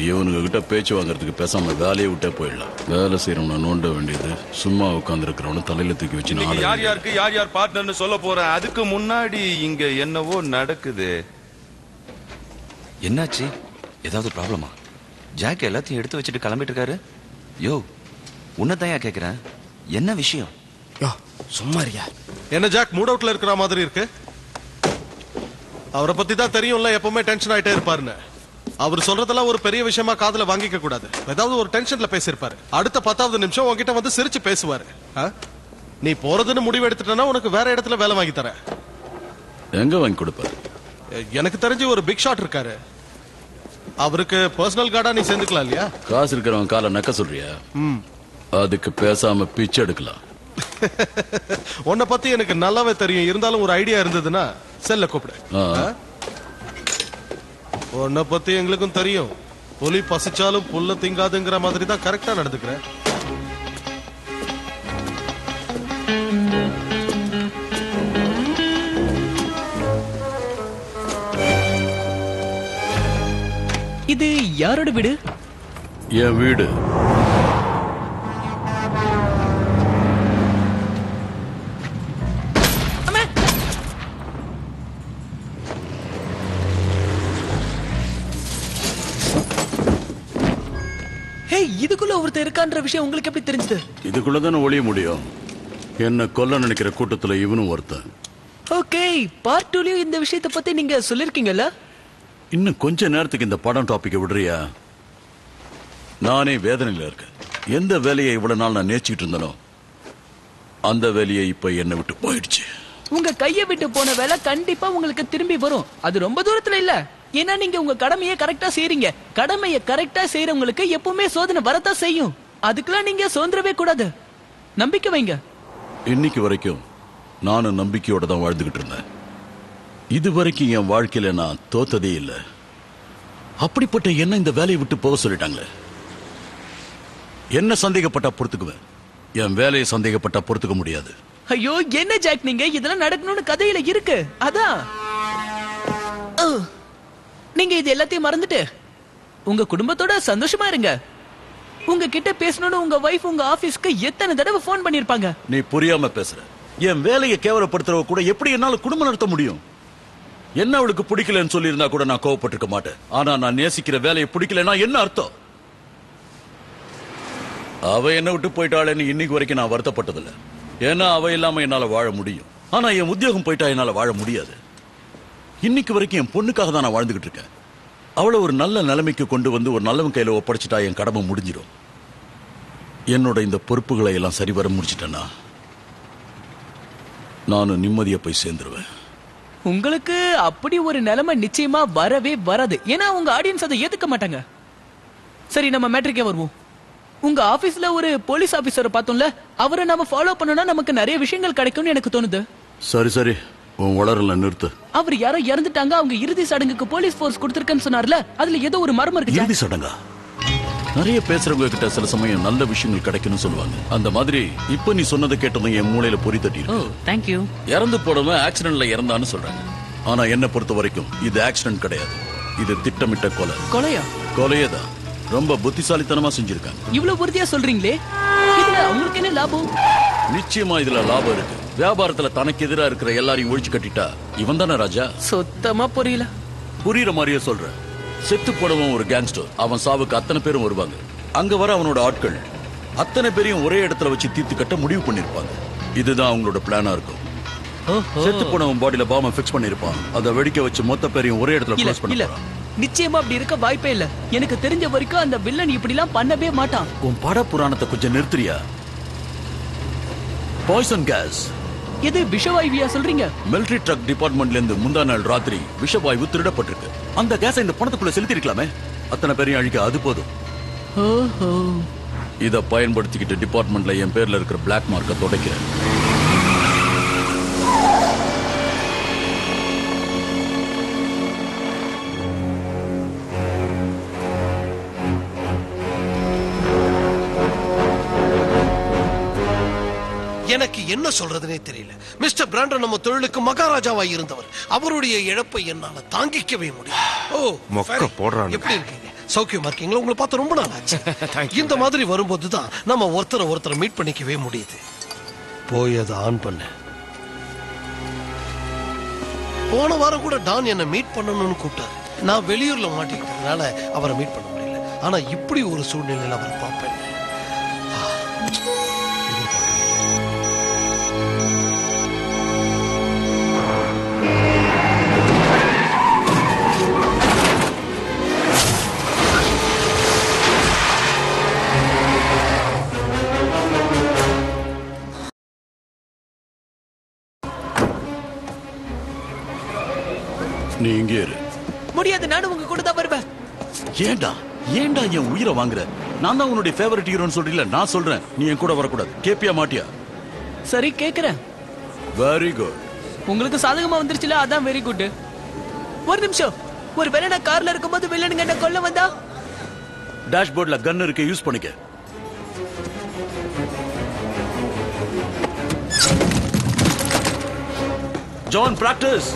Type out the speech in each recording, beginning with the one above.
இவனுங்க கிட்ட பேச்சு வாங்கறதுக்கு பேசாம வேலையை விட்டே போயிடலாம். வேலை செய்யறவன நோண்ட வேண்டியது, சும்மா உட்கார்ந்து இருக்கிறவன தலையில தூக்கி வச்சு யார் யாருக்கு யார் யார் பார்ட்னர்னு சொல்ல போறேன். அதுக்கு முன்னாடி இங்க என்னவோ நடக்குது. என்னாச்சு? ஏதாவது ப்ராப்ளமா? ஜாக் எல்லாத்தையும் எடுத்து வச்சுட்டு கிளம்பிட்டு இருக்காரு. யோ, உன்னதான் கேக்குறேன், என்ன விஷயம்? யோ சும்மா இருக்கியா? என்ன ஜாக் மூட் அவுட்ல இருக்கிற மாதிரி இருக்கு? அவரை பத்தி தான் தெரியும்ல, எப்பவுமே டென்ஷன் ஆயிட்டே இருப்பாருன்னு. அவர் சொல்றதெல்லாம் ஒரு பெரிய விஷயமா காதுல வாங்கிக்க கூடாது. ஏதாவது ஒரு டென்ஷன்ல பேசியிருப்பாரு. அடுத்த 10வது நிமிஷம் உன்கிட்ட வந்து சிரிச்சு பேசுவாரு. நீ போறதுன்னு முடிவு எடுத்துட்டனா உனக்கு வேற இடத்துல வேலை வாங்கி தரேன். எங்க வாங்கி கொடுப்பாரு? எனக்கு தெரிஞ்சு ஒரு பிக் ஷாட் இருக்காரு. அவருக்கு பர்சனல் கார்டா நீ சேர்ந்துக்கலாம் இல்லையா? காசு இருக்கிறவன் காலை நக்க சொல்றியா? அதுக்கு பேசாம பிச்சை எடுக்கலாம். உன்னை பத்தி எனக்கு நல்லாவே தெரியும். இருந்தாலும் ஒரு ஐடியா இருந்ததுன்னா செல்ல கூப்பிடு. உன்னை பத்தி எங்களுக்கும் தெரியும். புலி பசிச்சாலும் புல்ல திங்காதுங்கிற மாதிரி தான் கரெக்டா நடந்துக்கிறேன். இது யாரோட வீடு? என் வீடு. இதுக்குள்ள ஒருத்தர் இருக்கான்ற விஷயம் உங்களுக்கு எப்படி தெரிஞ்சது? இதுக்குள்ளதானே ஒளிய முடியும். என்ன கொல்ல நினைக்கிற கூட்டத்துல இவனும் ஒருத்தன். ஓகே, பார்ட் 2லயும் இந்த விஷயத்தை பத்தி நீங்க சொல்லிருக்கீங்கல்ல? இன்னும் கொஞ்ச நேரத்துக்கு இந்த படம் டாபிக் விடுறியா? நானே வேதனையில இருக்கேன். எந்த வேலையை இவ்வளவு நாள் நான் நேசிச்சுட்டு இருந்தனோ அந்த வேலையை இப்ப என்ன விட்டு போயிடுச்சு. உங்க கையை விட்டு போன வேலை கண்டிப்பா உங்களுக்கு திரும்பி வரும். அது ரொம்ப தூரத்துல இல்ல. ஏன்னா நீங்க உங்க கடமையை கரெக்டா செய்றீங்க. கடமையை கரெக்டா செய்யறவங்களுக்கு எப்பவுமே சோதனை வரத்தான் செய்யும். அதுக்கெல்லாம் நீங்க சோர்ந்துடவே கூடாது. நம்பிக்கை வைங்க. இன்னைக்கு வரைக்கும் நானும் நம்பிக்கையோட தான் வாழ்ந்துகிட்டு இருந்தேன். இது வரைக்கும் என் வாழ்க்கையில நான் தோத்ததே இல்லை. அப்படிப்பட்ட என்ன இந்த வேலையை விட்டு போக சொல்லிட்டாங்களே. என்ன சந்தேகப்பட்டா பொறுத்துக்குவேன், என் வேலையை சந்தேகப்பட்டா பொறுத்துக்க முடியாது. ஐயோ என்ன ஜாக், நீங்க இதெல்லாம் நடக்கணும்னு கதையில இருக்கு. அதான் நீங்க இது எல்லாத்தையும் மறந்துட்டு உங்க குடும்பத்தோட சந்தோஷமா இருங்க. உங்ககிட்ட பேசணும்னு உங்க வைஃப் உங்க ஆபீஸ்க்கு எத்தனை தடவை போன் பண்ணிருப்பாங்க. நீ புரியாம பேசுற. என் வேலையை கேவலப்படுத்துறவ கூட எப்படி என்னால குடும்பம் நடத்த முடியும்? என்ன அவளுக்கு பிடிக்கலன்னு சொல்லி இருந்தா கூட நான் கோவப்பட்டிருக்க மாட்டேன். ஆனா நான் நேசிக்கிற வேலையை பிடிக்கலன்னா என்ன அர்த்தம்? அவ என்ன விட்டு போயிட்டாளேன்னு இன்னைக்கு வரைக்கும் நான் வருத்தப்பட்டதில்லை. ஏன்னா அவ இல்லாம என்னால வாழ முடியும். ஆனா என் உத்தியோகம் போயிட்டா என்னால வாழ முடியாது. இன்னைக்கு வரைக்கும் என் பொண்ணுக்காக தான் நான் வாழ்ந்துகிட்டு இருக்கேன். அவளை ஒரு நல்ல நிலைமைக்கு கொண்டு வந்து ஒரு நல்லவன் கையில ஒப்படைச்சிட்டா என் கடமை முடிஞ்சிடும். என்னோட இந்த பொறுப்புகளை எல்லாம் சரிவர முடிச்சிட்டேன்னா நானும் நிம்மதியா போய் சேர்ந்துருவேன். உங்களுக்கு அப்படி ஒரு நிலைமை நிச்சயமா வரவே வராது. ஏன்னா உங்க ஆடியன்ஸ் அதை ஏத்துக்க மாட்டாங்க. சரி, நம்ம மேட்ரிக்கே வருவோம். உங்க ஆபீஸ்ல ஒரு போலீஸ் ஆபீசரை பார்த்தோம்ல, அவரை நாம ஃபாலோ பண்ணனா நமக்கு நிறைய விஷயங்கள் கிடைக்கும்னு எனக்கு தோணுது. சரி சரி, உன் வளரல நிறுத்து. அவர் யாரோ இறந்துட்டாங்க, அவங்க இறுதி சடங்குக்கு போலீஸ் போர்ஸ் கொடுத்திருக்கேன்னு சொன்னார்ல, அதுல ஏதோ ஒரு மர்மம் இருக்கு. இறுதி சடங்கா? நிறைய பேசுறவங்க கிட்ட சில சமயம் நல்ல விஷயங்கள் கிடைக்கும்னு சொல்லுவாங்க. அந்த மாதிரி இப்ப நீ சொன்னதை கேட்டதும் என் மூளையில பொறி தட்டி இருக்கு. Thank you. இறந்து போனவன் ஆக்சிடென்ட்ல இறந்தான்னு சொல்றாங்க. ஆனா என்ன பொறுத்த வரைக்கும் இது ஆக்சிடென்ட் கிடையாது. இது திட்டமிட்ட கொலை. கொலையா? கொலையேதான். ரொம்ப புத்திசாலித்தனமா செஞ்சிருக்காங்க. இவ்வளவு உறுதியா சொல்றீங்களே, இதுல உங்களுக்கு என்ன லாபம்? நிச்சயமா இதுல லாபம் இருக்கு. வியாபாரத்துல தனக்கு எதிரா இருக்கிற எல்லாரையும் ஒழிச்சு கட்டிட்டா இவன் தானே ராஜா. சுத்தமா புரியல. புரியுற மாதிரியே சொல்றேன். செத்து போனவன் ஒரு கேங்ஸ்டர். அவன் சாவுக்கு அத்தனை பேரும் வருவாங்க. அங்க வர அவனோட ஆட்கள் அத்தனை பேரையும் ஒரே இடத்துல வச்சு தீர்த்து கட்ட முடிவு பண்ணிருப்பாங்க. இதுதான் அவங்களோட பிளானா இருக்கும். செத்து போனவன் பாடியில பாம்பை ஃபிக்ஸ் பண்ணிருப்பான். அதை வெடிக்க வச்சு மொத்த பேரையும் ஒரே இடத்துல க்ளோஸ் பண்ணிடுவான். நிச்சயமா அப்படி இருக்க வாய்ப்பே இல்ல. எனக்கு தெரிஞ்ச வரைக்கும் அந்த வில்லன் இப்படி எல்லாம் பண்ணவே மாட்டான். உன் பட புராணத்தை கொஞ்சம் நிறுத்துறியா? Poison case. எது விஷவாயுவியா சொல்றீங்க? மிலிட்டரி ட்ரக் டிபார்ட்மெண்ட்ல இருந்து முந்தா நாள் ராத்திரி விஷவாயு திருடப்பட்டிருக்கு. அந்த கேஸை இந்த பணத்துக்குள்ள செலுத்தி இருக்கலாமே. அத்தனை பேரையும் அழிக்க அது போதும். இத பயன்படுத்திக்கிட்டு டிபார்ட்மெண்ட்ல என் பேர்ல இருக்கிற பிளாக் மார்க்க துடைக்கிறேன். எனக்கு என்ன சொல்றதுனே தெரியல. மிஸ்டர் பிராண்டன் நம்ம தொழிலுக்கு மகாராஜாவாய் இருந்தவர். அவருடைய இழப்பை என்னால தாங்கிக்கவே முடியும். ஓ, மொக்க போடுறாங்க. எப்படி இருக்கீங்க? சௌக்கியமா இருக்கீங்களா? உங்களை பார்த்து ரொம்ப நாள் ஆச்சு. இந்த மாதிரி வரும்போது தான் நம்ம ஒருத்தரை மீட் பண்ணிக்கவே முடியுது. போய் அதை ஆன் பண்ண. போன வாரம் கூட டான் என்ன மீட் பண்ணணும்னு கூப்பிட்டாரு. நான் வெளியூர்ல மாட்டிக்கிட்டதுனால அவரை மீட் பண்ண முடியல. ஆனா இப்படி ஒரு சூழ்நிலையில அவரை பார்ப்பேன். நீ இங்கே இரு. முடியாது, நானும் உங்க கூட தான் வருவேன். ஏண்டா ஏண்டா என் உயிரை வாங்குற? நான் தான் உன்னுடைய ஃபேவரட் ஹீரோன்னு சொல்றீல, நான் சொல்றேன் நீ என் கூட வரக்கூடாது. கேப்பியா மாட்டியா? சரி, கேக்குறேன். Very good. உங்களுக்கு சாதகமா வந்துருச்சுல, அதான் வெரி குட். ஒரு நிமிஷம், ஒரு வேளை நான் கார்ல இருக்கும்போது வில்லனுங்க என்ன கொல்ல வந்தா? டேஷ்போர்ட்ல கன் இருக்கு, யூஸ் பண்ணிக்க. John, practice.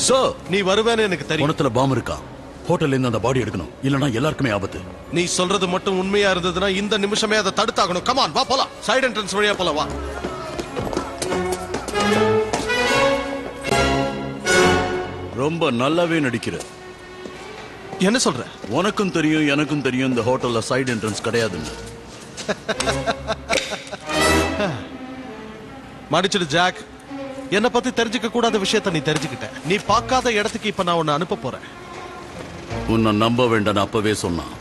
சார், நீ வருவேன்னு எனக்கு தெரியும். உனத்துல பாம் இருக்கா? ஹோட்டல்ல இருந்து அந்த பாடி எடுக்கணும், இல்லனா எல்லாருக்குமே ஆபத்து. நீ சொல்றது மட்டும் உண்மையா இருந்ததுன்னா இந்த நிமிஷமே அதை தடுத்தாகணும். கமான், வா போலாம். சைடு என்ட்ரன்ஸ் வழியா போலாம், வா. ரொம்ப நல்லாவே நடிக்கிற. என்ன சொல்ற? உனக்கும் தெரியும் எனக்கும் தெரியும் இந்த ஹோட்டல்ல சைடு என்ட்ரன்ஸ் கிடையாதுன்னு. மடிச்சிடு ஜாக். என்ன பத்தி தெரிஞ்சுக்க கூடாத விஷயத்த நீ தெரிஞ்சுக்கிட்ட. நீ பார்க்காத இடத்துக்கு இப்ப நான் உன்னை அனுப்ப போறேன். உன்னை நம்ப வேண்டாம், அப்பவே சொன்னான்.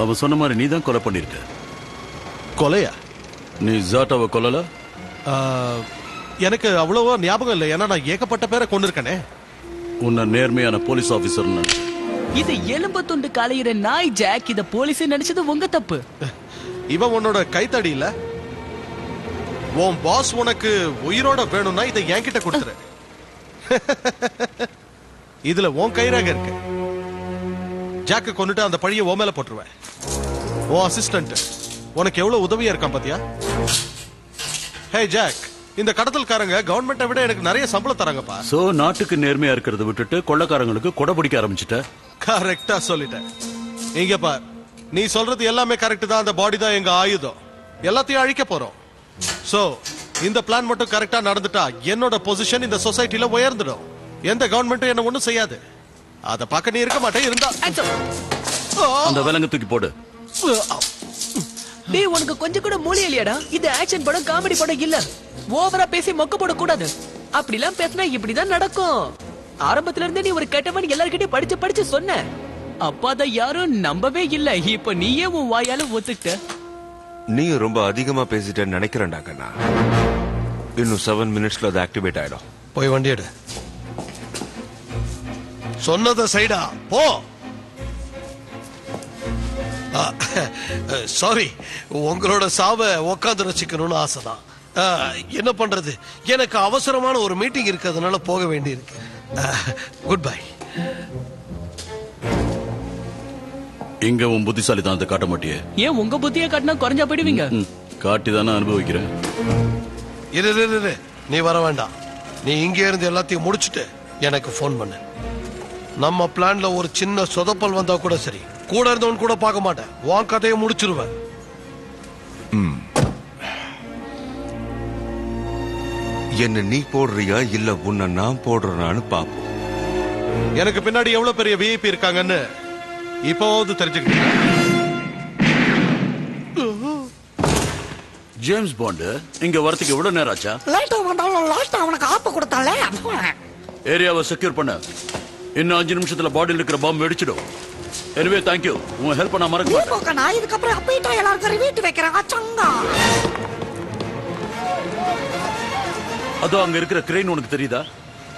அவன் சொன்ன மாதிரி நீ தான் கொலை பண்ணிருக்க. கொலையா? நீ ஜாட்டாவை கொல்லல? எனக்கு அவ்வளவா ஞாபகம் இல்லை. ஏன்னா நான் ஏகப்பட்ட பேரை கொண்டிருக்கனே. உன்னை நேர்மையான போலீஸ் ஆபீசர். இது எலும்பு துண்டு காலையிற நாய் ஜாக். இத போலீஸ் நினைச்சது உங்க தப்பு. இவன் உன்னோட கைத்தடி இல்ல. உன் பாஸ் உனக்கு உயிரோட வேணும்னா இதை என்கிட்ட கொடுத்துரு. இதுல உன் கைராக இருக்கு. ஜாக்க கொண்டுட்டு அந்த பழிய உன் மேல போட்டுருவேன். உன் அசிஸ்டன்ட் உனக்கு எவ்வளவு உதவியா இருக்கான் பாத்தியா? ஹே ஜாக், இந்த கடத்தல்காரங்க கவர்மெண்ட்டை விட எனக்கு நிறைய சம்பளம் தராங்கப்பா. சோ நாட்டுக்கு நேர்மையா இருக்கிறத விட்டுட்டு கொள்ளைக்காரங்களுக்கு கொடை பிடிக்க ஆரம்பிச்சிட்ட. கரெக்டா சொல்லிட்டேன். இங்க பார், நீ சொல்றது எல்லாமே கரெக்ட் தான். அந்த பாடி தான் எங்க ஆயுதம். எல்லாத்தையும் அழிக்க போறோம். சோ இந்த பிளான் மட்டும் கரெக்டா நடந்துட்டா என்னோட பொசிஷன் இந்த சொசைட்டில உயர்ந்துடும். எந்த கவர்மெண்ட்டும் என்ன ஒண்ணும் செய்யாது. அத பார்க்க நீ இருக்க மாட்டே. இருந்தா அந்த விலங்கு தூக்கி போடு. டேய், உனக்கு கொஞ்சம் கூட மூளை இல்லையாடா? இது ஆக்ஷன் படம், காமெடி படம் இல்ல. ஓவரா பேசி மொக்க போட கூடாது. அப்படிலாம் பேசினா இப்படிதான் நடக்கும். ஆரம்பத்துல இருந்தே நீ ஒரு கெட்டவன் எல்லார்கிட்டயும் படிச்சு சொன்ன. அப்பா தான் யாரும் நம்பவே இல்ல. இப்ப நீயே உன் வாயால ஒத்துக்கிட்ட. நீ ரொம்ப அதிகமா பேசிட்டேன்னு நினைக்கிறேன்டா கண்ணா. இன்னும் 7 மினிட்ஸ்ல அது ஆக்டிவேட் ஆயிடும். போய் வண்டி எடு. சொன்னத சைடா போ. சாரி, உங்களோட சாவை உக்காந்து ரசிக்கணும்னு ஆசைதான். என்ன பண்றது, எனக்கு அவசரமான ஒரு மீட்டிங் இருக்கிறதுனால போக வேண்டி இருக்கு. Good bye. இங்க உன் புத்திசாலித்தனத்தை காட்ட மாட்டியே? ஏன் உங்க புத்தியை காட்டினா குறைஞ்சா போயிடுவீங்க? காட்டிதானே அனுபவிக்கிறேன். இரு, நீ வர வேண்டாம். நீ இங்கே இருந்து எல்லாத்தையும் முடிச்சுட்டு எனக்கு போன் பண்ணு. நம்ம பிளான்ல ஒரு சின்ன சொதப்பல் வந்தா கூட சரி, கூட இருந்தவன் கூட பார்க்க மாட்டேன். உன் கதையை முடிச்சிருவேன். என்ன நீ போடுறியா இல்ல உன்னை நான் போடுறேன்னு பாப்போம். எனக்கு பின்னாடி எவ்வளவு பெரிய விஐபி இருக்காங்கன்னு இப்போது தெரிஞ்சுக்கிட்டேன். ஜேம்ஸ் பாண்ட் இங்க வரதுக்கு எவ்வளவு நேரம் ஆச்சா? லேட்டா வந்தாலும் லாஸ்ட் அவனுக்கு ஆப்பு கொடுத்தாலே. ஏரியாவை செக்யூர் பண்ண. இன்னும் 5 நிமிஷத்துல பாடியில் இருக்கிற பாம்பு வெடிச்சிடும். எனவே தேங்க்யூ. உன் ஹெல்ப் பண்ண மறக்க மாட்டேன். நான் இதுக்கப்புறம் அப்பீட்டா எல்லாருக்கும் வீட்டு வைக்கிறேன். சங்கா அதோ அங்க இருக்கிற கிரெயின் உனக்கு தெரியுதா?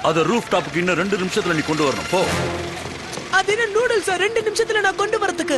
அத ரூஃப் டாப்புக்கு இன்னும் 2 நிமிஷத்துல நீ கொண்டு வரணும். போ. அது என்ன நூடுல்ஸ் 2 நிமிஷத்துல நான் கொண்டு வரதுக்கு?